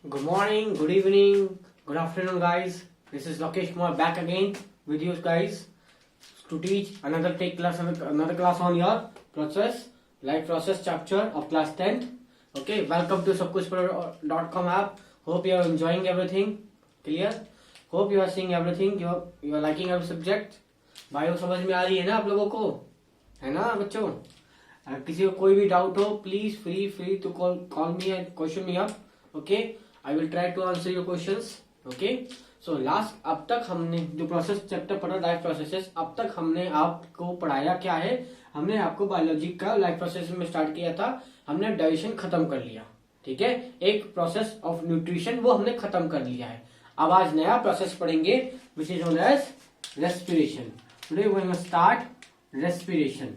Good morning, good evening, good afternoon, guys. This is Lokesh Kumar back again with you guys to teach another class on your process, life process chapter of class 10th. Okay, welcome to sabkuchpro.com app. Hope you are enjoying everything. Clear? Hope you are seeing everything. You are liking our subject. भाइयों समझ में आ रही है ना आप लोगों को, है ना बच्चों? किसी को कोई भी डाउट हो please free to call me and question me up. Okay, I will try to answer your questions. Okay, so last अब तक हमने जो प्रोसेस चैप्टर पढ़ा लाइफ प्रोसेसेस, अब तक हमने आपको पढ़ाया क्या है? हमने आपको बायोलॉजी का लाइफ प्रोसेस में स्टार्ट किया था. हमने डाइजेशन खत्म कर लिया. ठीक है, एक प्रोसेस ऑफ न्यूट्रिशन वो हमने खत्म कर लिया है. अब आज नया प्रोसेस पढ़ेंगे which is known as respiration. Today we will start respiration.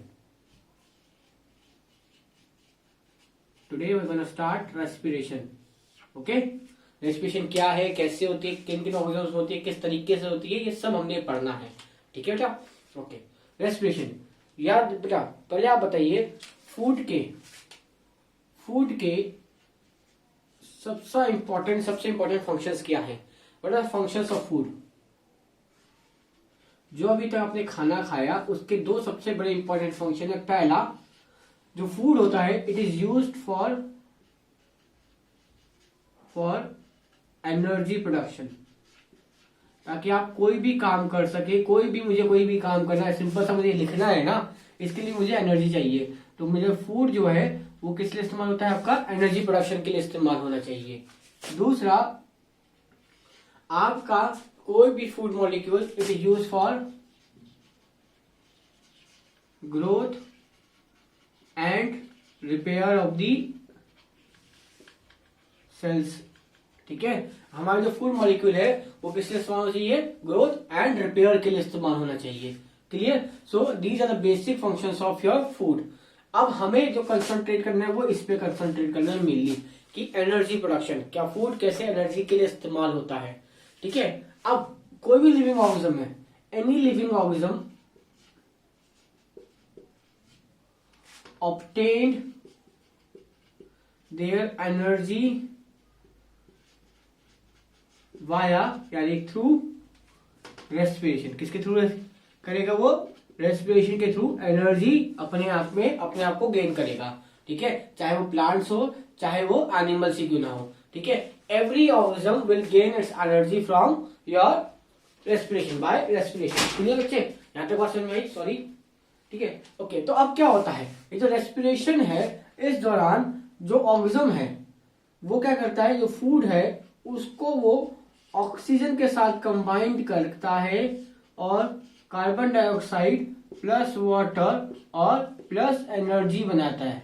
Today we are gonna start respiration. Okay, respiration क्या है, कैसे होती है, किन किन ऑर्गन्स होती है, किस तरीके से होती है, ये सब हमने पढ़ना है. ठीक है बेटा. ओके, रेस्पिरेशन याद बेटा. पहले आप बताइए फूड के सबसे इंपॉर्टेंट फंक्शंस क्या है? What are functions of food? जो अभी तक आपने खाना खाया उसके दो सबसे बड़े इंपॉर्टेंट फंक्शन है. पहला, जो फूड होता है it is used for energy production. ताकि आप कोई भी काम कर सके, मुझे कोई भी काम करना है, सिंपल सा मुझे लिखना है ना, इसके लिए मुझे एनर्जी चाहिए. तो मुझे फूड जो है वो किस लिए इस्तेमाल होता है? आपका एनर्जी प्रोडक्शन के लिए इस्तेमाल होना चाहिए. दूसरा, आपका कोई भी food molecule it is use for growth and repair of the cells. ठीक है, हमारा जो फूड मॉलिक्यूल है वो किस लिए इस्तेमाल होना चाहिए? ग्रोथ एंड रिपेयर के लिए इस्तेमाल होना चाहिए. Clear? So these are the basic functions of your food. अब हमें जो कंसंट्रेट करना है वो इस पे कंसंट्रेट करना है मेनली, कि एनर्जी प्रोडक्शन, क्या फूड कैसे एनर्जी के लिए इस्तेमाल होता है. ठीक है, अब कोई भी लिविंग ऑर्गेनिज्म है, any living organism obtained their energy via यानी थ्रू रेस्पिरेशन. किसके थ्रू करेगा वो? रेस्पिरेशन के थ्रू एनर्जी अपने आप को गेन करेगा. ठीक है, चाहे वो प्लांट्स हो चाहे वो एनिमल्स ही क्यों ना हो. ठीक है, every organism will gain its energy from your respiration, by respiration. Clear बच्चे? यहां तक बात समझ में आई? सॉरी. ठीक है, ओके. तो अब क्या होता है, ये जो रेस्पिरेशन है इस दौरान जो ऑर्गेनिज्म है वो क्या करता है, जो फूड है उसको वो ऑक्सीजन के साथ कंबाइंड करता है और कार्बन डाइऑक्साइड प्लस वाटर और प्लस एनर्जी बनाता है.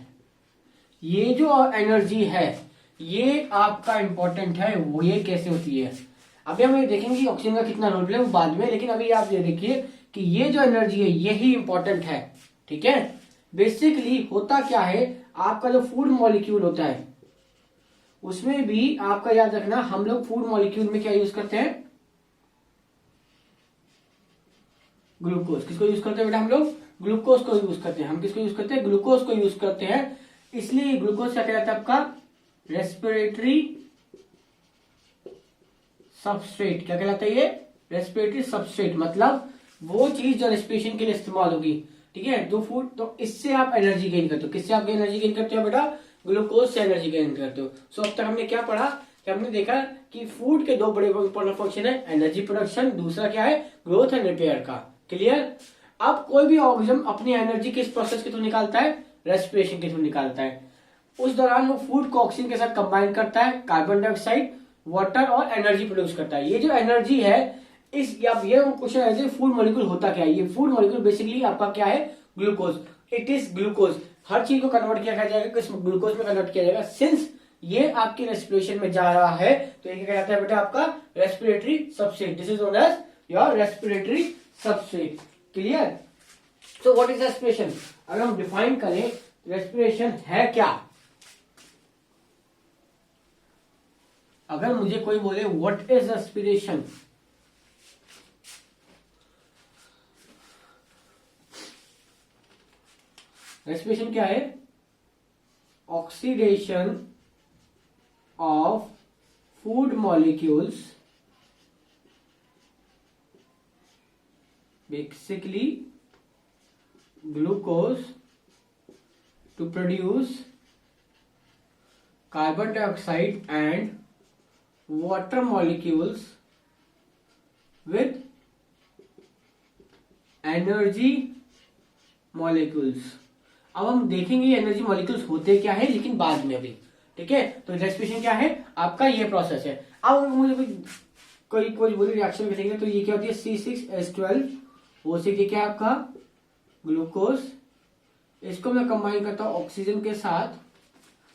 ये जो एनर्जी है ये आपका इंपॉर्टेंट है. वो ये कैसे होती है अभी हम ये देखेंगे. ऑक्सीजन का कितना रोल प्ले वो बाद में, लेकिन अभी आप ये देखिए कि ये जो एनर्जी है यही इंपॉर्टेंट है. ठीक है, बेसिकली होता क्या है, आपका जो फूड मॉलिक्यूल होता है उसमें भी आपका याद रखना, हम लोग फूड मॉलिक्यूल में क्या यूज करते हैं? ग्लूकोज. किसको यूज करते हैं बेटा? हम लोग ग्लूकोज को यूज करते हैं. हम किसको यूज करते हैं? ग्लूकोज को यूज करते हैं. इसलिए ग्लूकोज क्या कहलाता है आपका? Respiratory substrate. क्या कहलाता है ये? Respiratory substrate. मतलब वो चीज जो रेस्पिरेशन के लिए इस्तेमाल होगी. ठीक है, जो फूड, तो इससे आप एनर्जी गेन करते हो. किससे आप एनर्जी गेन करते हो बेटा? ग्लूकोज से एनर्जी गेन करते हो. सो अब तक हमने क्या पढ़ा कि हमने देखा कि फूड के दो बड़े इंपॉर्टेंट फंक्शन है, एनर्जी प्रोडक्शन, दूसरा क्या है? ग्रोथ एंड रिपेयर का. क्लियर? अब कोई भी ऑर्गेनिज्म अपनी एनर्जी किस प्रोसेस के थ्रू निकालता है? रेस्पिरेशन के थ्रू निकालता है. उस दौरान वो फूड को ऑक्सीजन के साथ कंबाइन करता है, कार्बन डाइऑक्साइड, वाटर और एनर्जी प्रोड्यूस करता है. ये जो एनर्जी है इस ये क्वेश्चन है फूड मॉलिक्यूल होता क्या है? ये फूड मॉलिक्यूल बेसिकली आपका क्या है? ग्लूकोज. It is glucose. हर चीज को कन्वर्ट किया जाएगा, किस ग्लूकोज में कन्वर्ट किया जाएगा. सिंस ये आपकी रेस्पिरेशन में जा रहा है तो ये क्या कहता है बेटा? आपका respiratory substrate. This is known as your respiratory substrate. Clear? So what is respiration? अगर हम डिफाइन करें रेस्पिरेशन है क्या? अगर मुझे कोई बोले व्हाट इज रेस्पिरेशन, रेस्पिरेशन क्या है? Oxidation of food molecules, basically glucose, to produce carbon dioxide and water molecules with energy molecules. अब हम देखेंगे एनर्जी मॉलिक्यूल्स होते क्या है, लेकिन बाद में अभी। ठीक है, तो रेस्पिरेशन क्या है आपका, ये प्रोसेस है। अब मुझे कोई बोली रिएक्शन करेंगे तो ये क्या होती है, C6H12O6, क्या है आपका ग्लूकोज। इसको मैं कंबाइन करता हूं ऑक्सीजन के साथ,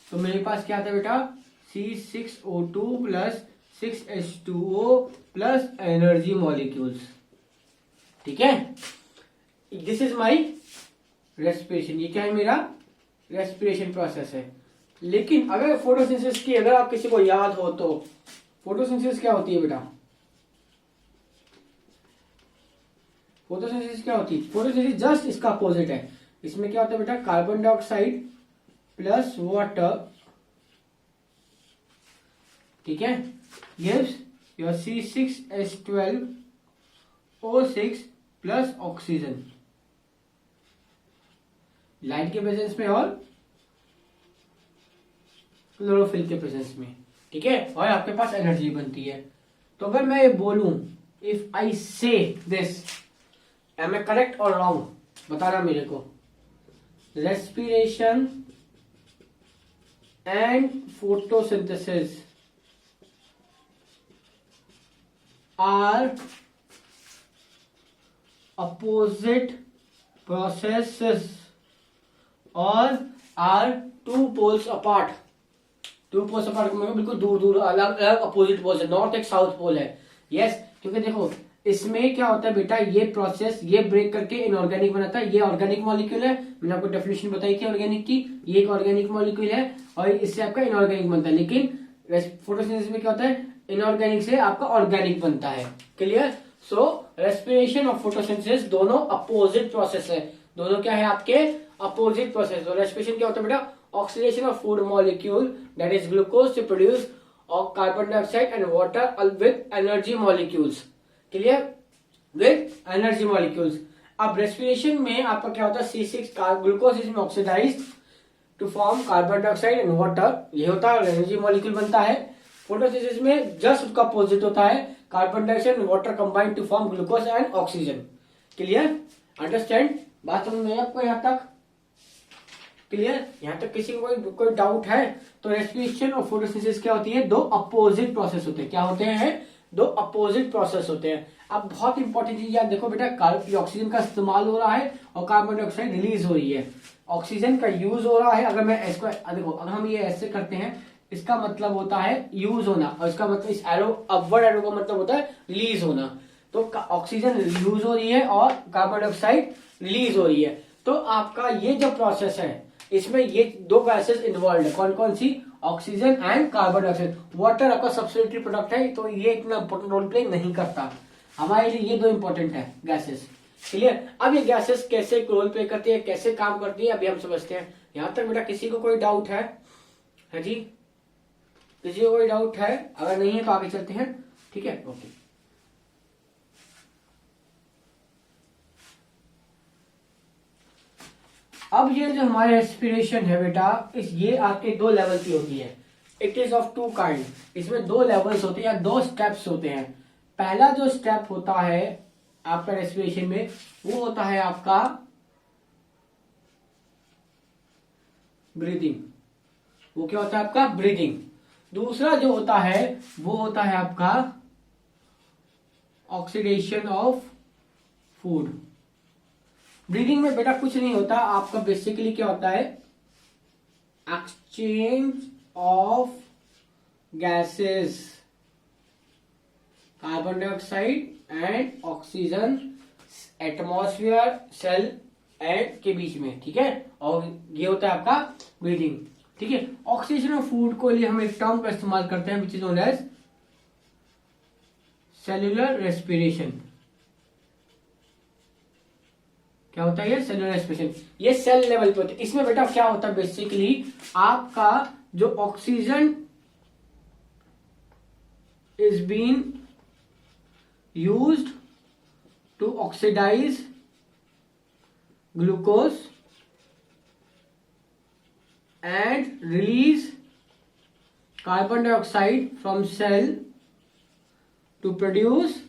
तो मेरे पास क्या आता है बेटा, C6O2 plus 6H2O plus energy molecules. ठीक है, दिस इज माई रेस्पिरेशन। ये क्या है, मेरा रेस्पिरेशन प्रोसेस है। लेकिन अगर फोटोसिंथेसिस की अगर आप किसी को याद हो तो फोटोसिंथेसिस क्या होती है बेटा, फोटोसिंथेसिस क्या होती है, फोटोसिंथेसिस जस्ट इसका अपोजिट है। इसमें क्या होता है बेटा, कार्बन डाइऑक्साइड प्लस वाटर, ठीक है, gives your C6H12O6 plus oxygen, light के प्रेजेंस में और क्लोरोफिल के प्रेजेंस में। ठीक है, और आपके पास एनर्जी बनती है। तो अगर मैं ये बोलूं, if I say this, am I correct और रॉन्ग बताना मेरे को। Respiration and photosynthesis are opposite processes or are two poles apart। Two poles apart बिल्कुल दूर दूर, अलग अलग अपोजिट पोल्स है, नॉर्थ एक साउथ पोल है। यस, क्योंकि देखो इसमें क्या होता है बेटा, ये प्रोसेस ये ब्रेक करके इनऑर्गेनिक बनाता है। ये ऑर्गेनिक मॉलिक्यूल है, मैंने आपको डेफिनेशन बताई थी ऑर्गेनिक की, ये एक ऑर्गेनिक मॉलिक्यूल है और इससे आपका इनऑर्गेनिक बनता है। लेकिन फोटोसिंथेसिस में क्या होता है, इनऑर्गेनिक से आपका ऑर्गेनिक बनता है। क्लियर। सो रेस्पिरेशन और फोटोसिंथेसिस दोनों अपोजिट प्रोसेस है, दोनों क्या है आपके अपोजिट प्रोसेस। तो रेस्पिरेशन क्या होता है बेटा, oxidation of food molecule that is glucose to produce of carbon dioxide and water with energy molecules. Clear, with energy molecules. अब रेस्पिरेशन में आपका क्या होता है, C6 glucose is oxidized to form carbon dioxide and water, ये होता है energy molecule बनता है। फोटोसिंथेसिस में जस्ट उसका अपोजिट होता है, carbon dioxide and water combine to form glucose and oxygen. Clear, understand, बात समझ में आपको यहाँ तक क्लियर। यहाँ तक किसी को कोई डाउट है तो रेस्पिरेशन और फोटोसिंथेसिस क्या होती है, दो अपोजिट प्रोसेस होते हैं। क्या होते हैं, दो अपोजिट प्रोसेस होते हैं। अब बहुत इंपॉर्टेंट चीज याद देखो बेटा, ऑक्सीजन का इस्तेमाल हो रहा है और कार्बन डाइऑक्साइड रिलीज हो रही है, ऑक्सीजन का यूज हो रहा है। अगर मैं इसको देखो, अगर हम ये ऐसे करते हैं, इसका मतलब होता है यूज होना, और इसका मतलब इस एरो अपवर्ड एरो का मतलब होता है रिलीज होना। तो ऑक्सीजन यूज हो रही है और कार्बन डाइऑक्साइड रिलीज हो रही है। तो आपका ये जो प्रोसेस है, इसमें ये दो गैसेस इन्वॉल्व है, कौन कौन सी, oxygen and carbon dioxide. Water आपका सब्स्टिट्यूटरी प्रोडक्ट है, तो ये इतना इंपॉर्टेंट रोल प्ले नहीं करता हमारे लिए। ये दो इंपॉर्टेंट है गैसेस। क्लियर। अब ये गैसेस कैसे रोल प्ले करती है, कैसे काम करती है, अभी हम समझते हैं। यहां तक बेटा किसी को कोई डाउट है जी, किसी को कोई डाउट है, अगर नहीं है तो आगे चलते हैं। ठीक है, ओके। अब ये जो हमारे रेस्पिरेशन है बेटा, ये आपके दो लेवल की होती है। It is of two kind, इसमें दो लेवल्स होते हैं या दो स्टेप्स होते हैं। पहला जो स्टेप होता है आपका रेस्पिरेशन में, वो होता है आपका ब्रीदिंग। वो क्या होता है आपका ब्रीदिंग। दूसरा जो होता है वो होता है आपका ऑक्सीडेशन ऑफ फूड। ब्रीदिंग में बेटा कुछ नहीं होता, आपका बेसिकली क्या होता है, exchange of gases, carbon dioxide and oxygen atmosphere, cell and के बीच में। ठीक है, और ये होता है आपका ब्रीदिंग। ठीक है, ऑक्सीजन ऑफ फूड को लिए हम एक टर्म का इस्तेमाल करते हैं which is known as cellular respiration. क्या होता है ये सेल्यूलर रेस्पिरेशन, ये सेल लेवल पे होता है। इसमें बेटा क्या होता है, बेसिकली आपका जो oxygen is being used to oxidize glucose and release carbon dioxide from cell to produce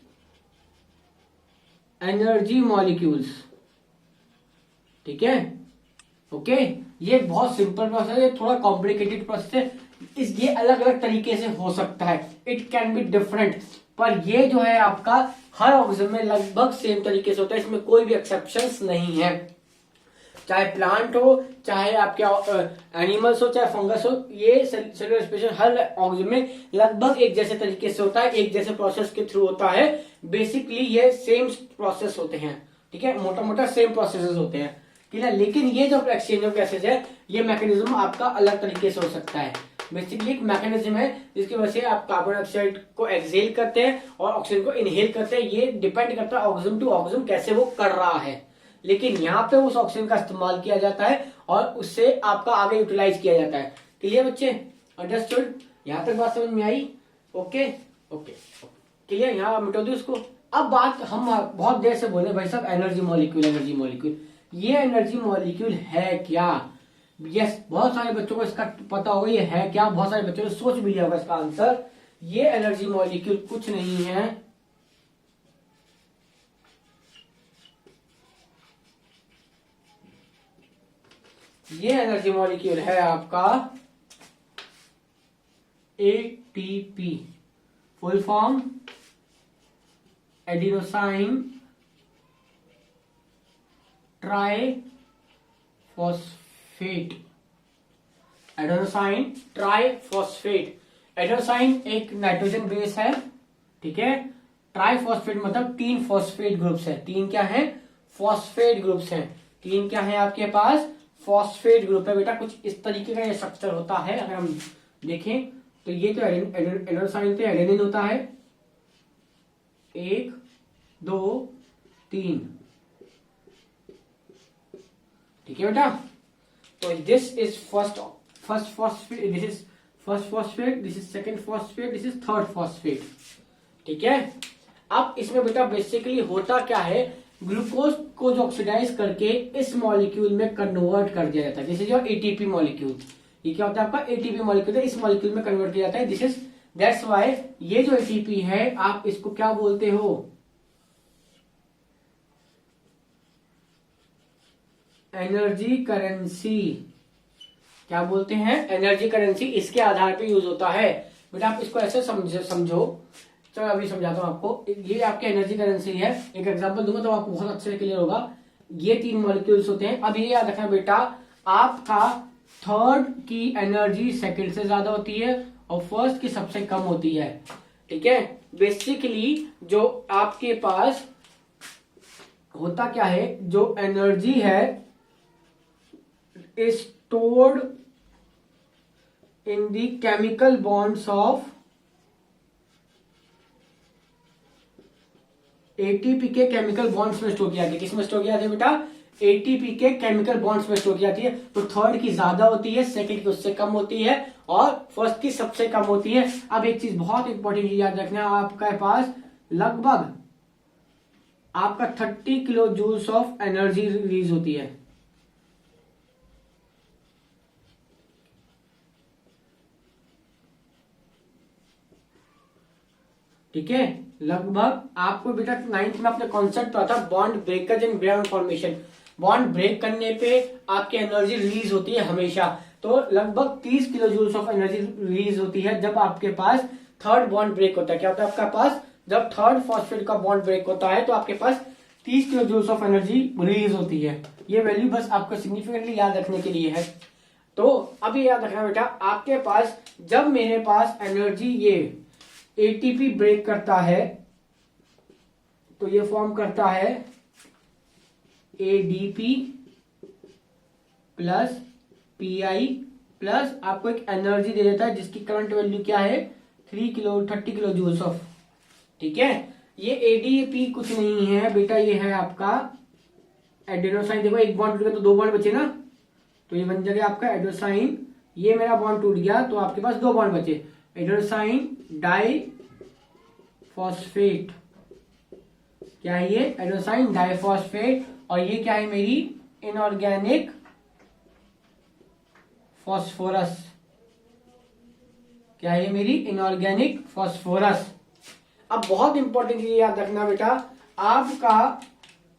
energy molecules. ठीक है, ओके। ये बहुत सिंपल प्रोसेस है, थोड़ा कॉम्प्लिकेटेड प्रोसेस है। ये अलग अलग तरीके से हो सकता है, इट कैन बी डिफरेंट, पर ये जो है आपका हर ऑर्गेनिज्म में लगभग सेम तरीके से होता है, इसमें कोई भी एक्सेप्शंस नहीं है। चाहे प्लांट हो, चाहे आपके एनिमल्स हो, चाहे फंगस हो, ये सेलुलर रेस्पिरेशन हर ऑर्गेनिज्म में लगभग एक जैसे तरीके से होता है, एक जैसे प्रोसेस के थ्रू होता है। बेसिकली ये सेम प्रोसेस होते हैं, ठीक है, मोटा मोटा सेम प्रोसेसेस होते हैं, ठीक है। लेकिन ये जो एक्सचेंज ऑफ गैसेज है, ये मैकेनिज्म आपका अलग तरीके से हो सकता है। बेसिकली एक मैकेनिज्म है जिसकी वजह से आप कार्बन डाइऑक्साइड को एक्सहेल करते हैं और ऑक्सीजन को इनहेल करते हैं। ये डिपेंड करता है ऑर्गेनिज्म टू ऑर्गेनिज्म कैसे वो कर रहा है। लेकिन यहाँ पे उस ऑक्सीजन का इस्तेमाल किया जाता है और उससे आपका आगे यूटिलाइज किया जाता है। क्लियर बच्चे, अंडरस्टूड? यहाँ तक बात समझ में आई? Okay okay clear. यहाँ मिटा दो इसको। अब बात हम बहुत देर से बोले भाई साहब एनर्जी मॉलिक्यूल, एनर्जी मॉलिक्यूल, ये एनर्जी मॉलिक्यूल है क्या? यस, बहुत सारे बच्चों को इसका पता होगा ये है क्या। बहुत सारे बच्चों ने सोच भी लिया होगा इसका आंसर। ये एनर्जी मॉलिक्यूल कुछ नहीं है, ये एनर्जी मॉलिक्यूल है आपका ATP, full form adenosine triphosphate. Adenosine triphosphate, adenosine एक नाइट्रोजन बेस है, ठीक है। ट्राइफॉस्फेट मतलब 3 फॉस्फेट ग्रुप्स है। 3 क्या है? फॉस्फेट ग्रुप्स हैं। 3 क्या है आपके पास? फॉस्फेट ग्रुप है बेटा। कुछ इस तरीके का ये स्ट्रक्चर होता है। अगर हम देखें तो ये तो एडिनोसाइन तो एडेनिन होता है, 1 2 3, ठीक है बेटा। तो this is first phosphate, this is first phosphate, this is second phosphate, this is third phosphate, ठीक है। अब इसमें बेटा बेसिकली होता क्या है, ग्लूकोज को जो ऑक्सीडाइज करके इस मॉलिक्यूल में कन्वर्ट कर दिया जाता है। This is your ATP molecule. ये क्या होता है आपका? एटीपी मॉलिक्यूल है, इस मॉलिक्यूल में कन्वर्ट किया जाता है। दिस इज दैट्स व्हाई ये जो एटीपी है आप इसको क्या बोलते हो? Energy currency. क्या बोलते हैं? Energy currency. इसके आधार पे यूज होता है बेटा। आप इसको ऐसे समझो। चलो अभी समझाता हूं आपको। ये आपकी एनर्जी करेंसी है। एक एग्जांपल दूंगा तो आपको बहुत अच्छे से क्लियर होगा। ये 3 मॉलिक्यूल्स होते हैं। अब ये याद रखना बेटा, आपका थर्ड की एनर्जी सेकंड से ज्यादा होती है और फर्स्ट की सबसे कम होती है, ठीक है। बेसिकली जो आपके पास होता क्या है, जो एनर्जी है is stored in the chemical bonds of ATP के केमिकल बॉन्ड्स में स्टोर किया जाती है। किसमें स्टोर किया जाती है बेटा? एटीपी के केमिकल बॉन्ड्स में स्टोर किया जाती है। तो थर्ड की ज्यादा होती है, सेकंड की उससे कम होती है और फर्स्ट की सबसे कम होती है। अब एक चीज बहुत इंपॉर्टेंट याद रखना, आपके पास लगभग आपका 30 kilo joules of energy release होती है। ठीक है, लगभग आपको बेटा 9th में अपने कॉन्सेप्ट पता था, bond breakers and brain formation. Bond break करने पे आपकी एनर्जी रिलीज होती है हमेशा। तो लगभग 30 kilo joules of energy release होती है जब आपके पास थर्ड बॉन्ड ब्रेक होता है। क्या होता है आपका पास? जब थर्ड फॉस्फेट का बॉन्ड ब्रेक होता है तो आपके पास 30 kilo joules of energy release होती है। ये वैल्यू बस आपको सिग्निफिकेंटली याद रखने के लिए है। तो अब ये याद रखना बेटा, आपके पास जब मेरे पास एनर्जी ये एटीपी ब्रेक करता है तो ये फॉर्म करता है एडीपी प्लस पीआई प्लस आपको एक एनर्जी दे देता है जिसकी करंट वैल्यू क्या है? 30 किलो जूल्स ऑफ, ठीक है। ये एडीपी कुछ नहीं है बेटा, ये है आपका एडेनोसाइन। देखो एक बॉन्ड टूट गया तो 2 बॉन्ड बचे ना, तो ये बन जाएगा आपका एडेनोसाइन। ये मेरा बॉन्ड टूट गया तो आपके पास 2 बॉन्ड बचे, एडेनोसाइन डाई फॉस्फेट, क्या है ये, एडेनोसाइन डाइफॉस्फेट, और ये क्या है मेरी इनऑर्गेनिक फॉस्फोरस, क्या है ये मेरी इनऑर्गेनिक फॉस्फोरस। अब बहुत इंपॉर्टेंट चीज याद रखना बेटा, आपका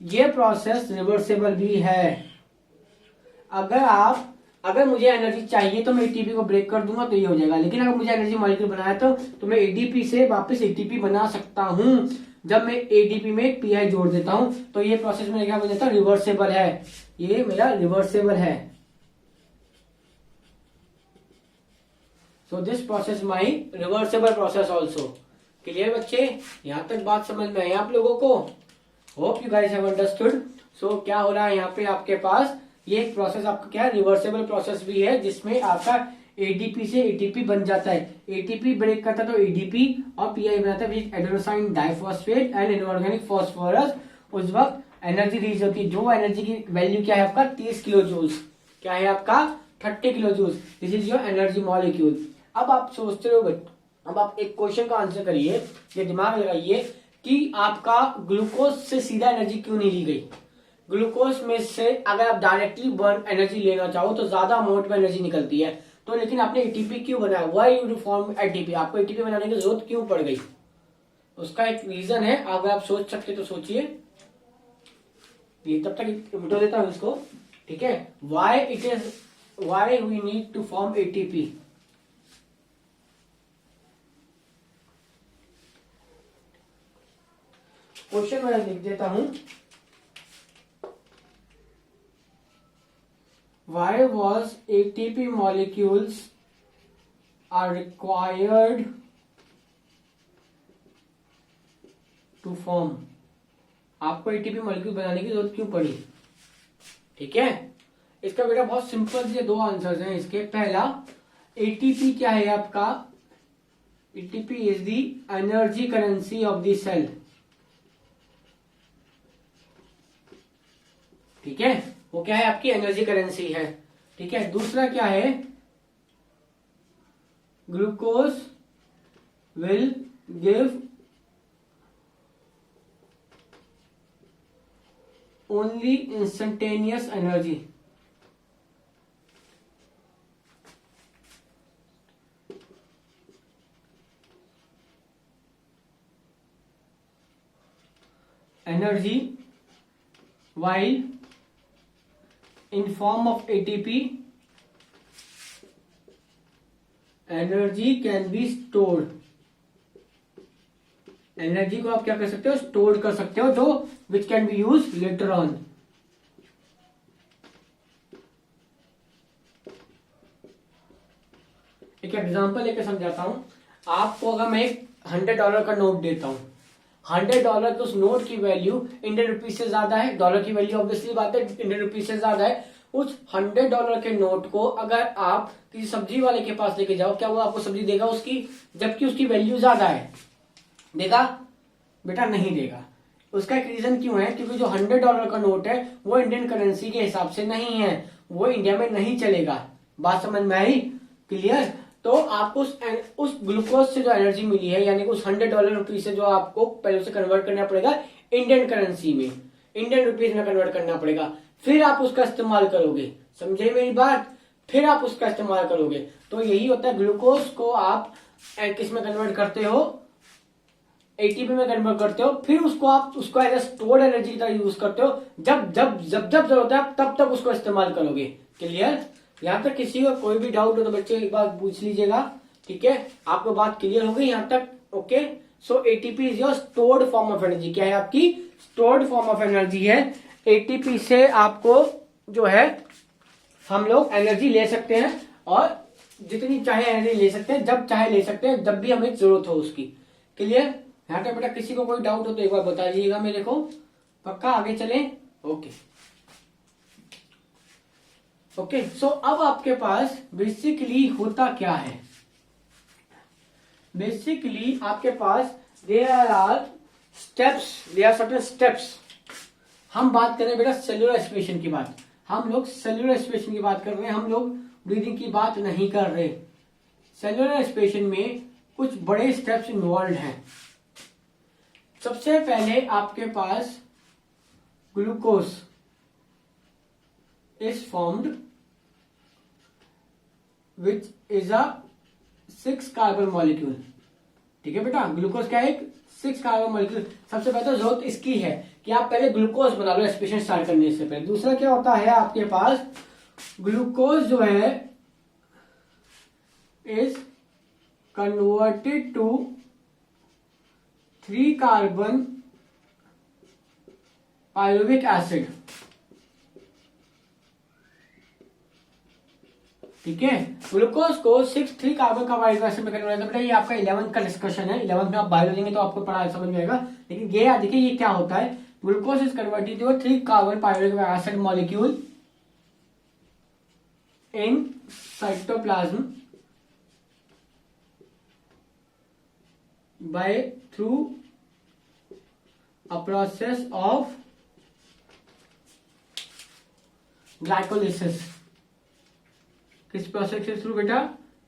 ये प्रोसेस रिवर्सेबल भी है। अगर मुझे एनर्जी चाहिए तो मैं एटीपी को ब्रेक कर दूंगा तो ये हो जाएगा, लेकिन अगर मुझे एनर्जी मॉलिक्यूल बनाया तो मैं एडीपी से वापस एटीपी बना सकता हूं। जब मैं एडीपी में पीआई जोड़ देता हूं तो ये प्रोसेस मेरा क्या बन जाता है, रिवर्सेबल है, ये मेरा रिवर्सेबल है। So this process my reversible process also. Clear बच्चे, यहां तक बात समझ में आई आप लोगों को? Hope you guys have understood. So क्या हो रहा है यहाँ पे आपके पास, ये एक प्रोसेस आपका क्या है, रिवर्सेबल प्रोसेस भी है, जिसमें आपका एडीपी से एटीपी बन जाता है, एटीपी ब्रेक करता है तो एडीपी, और पीआई बनाता है adenosine diphosphate and inorganic phosphorus. उस वक्त एनर्जी रिलीज होती है, जो एनर्जी की वैल्यू क्या है आपका 30 किलो जूल्स, क्या है आपका 30 kilo joules. This is your energy molecule. अब आप सोचते हो, अब आप एक क्वेश्चन का आंसर करिए, ये दिमाग लगाइए कि आपका ग्लूकोज से सीधा एनर्जी क्यों नहीं ली गई। ग्लूकोज में से अगर आप डायरेक्टली बर्न एनर्जी लेना चाहो तो ज्यादा अमाउंट में एनर्जी निकलती है, तो लेकिन आपने एटीपी क्यों बनाया, व्हाई यू फॉर्म एटीपी, आपको एटीपी बनाने की जरूरत क्यों पड़ गई? उसका एक रीजन है, अगर आप सोच सकते तो सोचिए। ये तब तक मिटा देता हूं इसको, ठीक है। Why we need to form ATP. Question मैं लिख देता हूं, why was ATP molecules are required to form। आपको एटीपी मॉलिक्यूल बनाने की जरूरत क्यों पड़ी? ठीक है, इसका बेटा बहुत सिंपल से दो आंसर्स हैं इसके। पहला, एटीपी क्या है आपका, ATP is the energy currency of the cell, ठीक है, वो क्या है आपकी एनर्जी करेंसी है, ठीक है। दूसरा क्या है, glucose will give only instantaneous energy, energy while in form of ATP energy can be stored। Energy को आप क्या कर सकते हो, स्टोर कर सकते हो, जो which can be use later on. एक एग्जांपल लेकर समझाता हूं आपको। अगर मैं एक $100 का नोट देता हूं, $100 के उस नोट की वैल्यू इंडियन रुपीज से ज्यादा है, डॉलर की वैल्यू ऑब्वियसली बात है इंडियन रुपीज से ज्यादा है। उस $100 के नोट को अगर आप किसी सब्जी वाले के पास लेके जाओ, क्या वो आपको सब्जी देगा उसकी, जबकि उसकी वैल्यू ज्यादा है? देगा बेटा? नहीं देगा। उसका एक रीजन क्यों है, क्योंकि जो $100 का नोट है वो इंडियन करेंसी के हिसाब से नहीं है, वो इंडिया में नहीं चलेगा। बात समझ में आई? क्लियर? तो आपको उस ग्लूकोज से जो एनर्जी मिली है, यानी कि उस $100 से जो आपको पहले से कन्वर्ट करना पड़ेगा इंडियन करेंसी में, इंडियन रुपीज में कन्वर्ट करना पड़ेगा, फिर आप उसका इस्तेमाल करोगे। समझे मेरी बात? फिर आप उसका इस्तेमाल करोगे। तो यही होता है, ग्लूकोज को आप किस में कन्वर्ट करते हो, एटीपी में कन्वर्ट करते हो, फिर उसको एज ए स्टोर्ड एनर्जी की तरह यूज करते हो। जब जब जब जब जरूरत है तब तक उसको इस्तेमाल करोगे। क्लियर? यहां तक किसी को कोई भी डाउट हो तो बच्चे एक बार पूछ लीजिएगा, ठीक है। आपको बात क्लियर हो गई यहां तक? Okay. So ATP is your stored form of energy. क्या है आपकी? स्टोर्ड फॉर्म ऑफ एनर्जी है। एटीपी से आपको जो है हम लोग एनर्जी ले सकते हैं, और जितनी चाहे एनर्जी ले सकते हैं, जब चाहे ले सकते हैं, जब भी हमें जरूरत हो उसकी। क्लियर? यहाँ तक बेटा किसी को कोई डाउट हो तो एक बार बता दीजिएगा मेरे को। पक्का? आगे चले? Okay okay. सो अब आपके पास बेसिकली होता क्या है, बेसिकली आपके पास there are steps, there are certain steps. हम बात कर रहे हैं बेटा सेल्यूलर रेस्पिरेशन की बात, हम लोग सेल्यूलर रेस्पिरेशन की बात कर रहे हैं, हम लोग ब्रीदिंग की बात नहीं कर रहे। सेल्यूलर रेस्पिरेशन में कुछ बड़े स्टेप्स इन्वॉल्व हैं, सबसे पहले आपके पास glucose is formed which is a 6 carbon molecule. ठीक है बेटा, ग्लूकोज क्या है? 6 कार्बन मॉलिक्यूल। सबसे पहले तो जरूरत इसकी है कि आप पहले ग्लूकोज बना लो रेस्पिरेशन स्टार्ट करने से पहले। दूसरा क्या होता है आपके पास, ग्लूकोज जो है is converted to 3 carbon pyruvic acid. ठीक है, ग्लूकोज को 3 कार्बन का पायरुविक एसिड में कन्वर्ट करना। ये आपका 11th का डिस्कशन है, 11th में आप बायो लेंगे तो आपको पढ़ा समझ में आएगा। लेकिन ये देखिए ये क्या होता है, glucose is converted to 3 carbon pyruvic acid molecule in cytoplasm by through a process of glycolysis. किस प्रोसेस के थ्रू बेटा?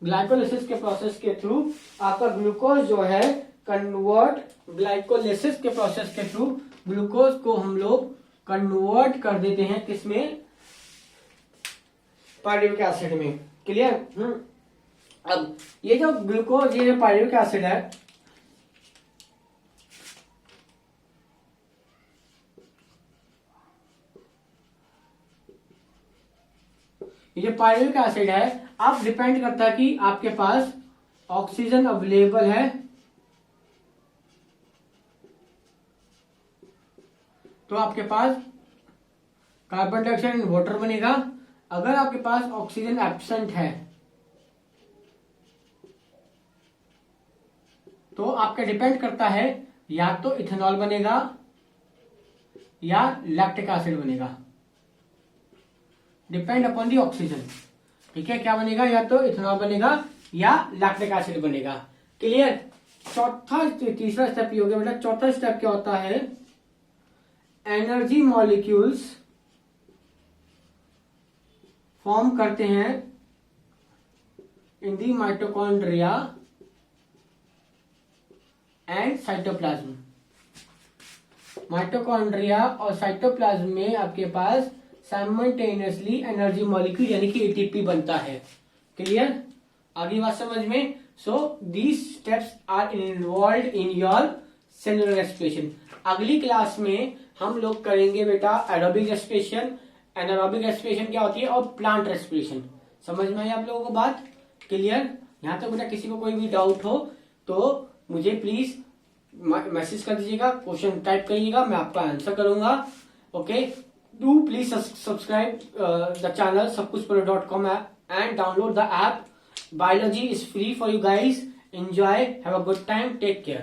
ग्लाइकोलिसिस के प्रोसेस के थ्रू आपका ग्लूकोज जो है ग्लाइकोलिसिस के प्रोसेस के थ्रू ग्लूकोज को हम लोग कन्वर्ट कर देते हैं किसमें? पायरुविक एसिड में। क्लियर? अब ये जो ग्लूकोज, ये जो पायरुविक एसिड है, ये जो पायरुविक एसिड है, आप डिपेंड करता है कि आपके पास ऑक्सीजन अवेलेबल है तो आपके पास कार्बन डाइऑक्साइड एंड वाटर बनेगा। अगर आपके पास ऑक्सीजन एब्सेंट है तो आपका डिपेंड करता है या तो इथेनॉल बनेगा या लैक्टिक एसिड बनेगा, डिपेंड अपॉन दी ऑक्सीजन। ठीक है, क्या बनेगा? या तो इथेनॉल बनेगा या लैक्टिक एसिड बनेगा। क्लियर? तीसरा स्टेप ये हो गया बेटा। चौथा स्टेप क्या होता है, एनर्जी मॉलिक्यूल्स फॉर्म करते हैं इन दी माइटोकॉन्ड्रिया एंड साइटोप्लाज्म। माइटोकॉन्ड्रिया और साइटोप्लाज्म में आपके पास साइमल्टेनियसली एनर्जी मॉलिक्यूल यानी कि एटीपी बनता है। क्लियर? आगे बात समझ में? So these steps are involved in your cellular respiration. अगली क्लास में हम लोग करेंगे बेटा एरोबिक रेस्पिरेशन, एनारोबिक रेस्पिरेशन क्या होती है, और प्लांट रेस्पिरेशन। समझ में आई आप लोगों को बात? क्लियर? यहां तक बेटा किसी को कोई भी डाउट हो तो मुझे प्लीज मैसेज कर दीजिएगा, क्वेश्चन टाइप करिएगा, मैं आपका आंसर करूंगा। Okay, do please subscribe the channel sabkuchpro.com and download the app. Biology is free for you guys. Enjoy, have a good time, take care.